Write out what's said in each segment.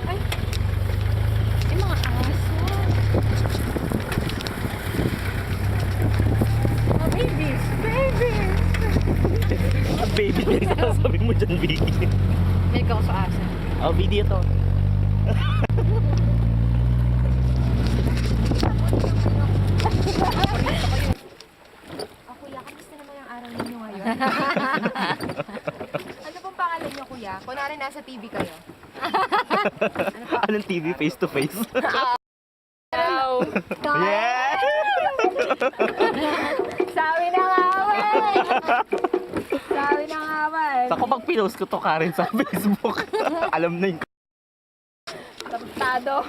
Ay, ay mga aso. Oh, babies! Babies! Baby, sabi mo dyan, Vicky. May ako sa aso. Oh, video to. Kuya, kamusta naman ang araw ninyo ngayon? Ano pong pangalan niyo, kuya? Kunwari nasa TV kayo. Anong TV face to face? Hello! Yeah! Sabi na nga man! Sabi na nga man! Sako pag pinost ko to Karen sa Facebook. Alam na yung Kaptado!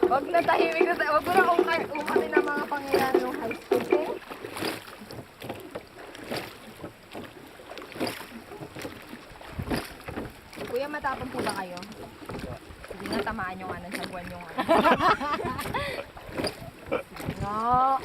Huwag na tahimik na tayo. Huwag mo na umami ng mga pangyayari ng high school, okay? Kuya, matapang po ba kayo? Hindi nga tamaan yung ano, sa buwan yung ano. No!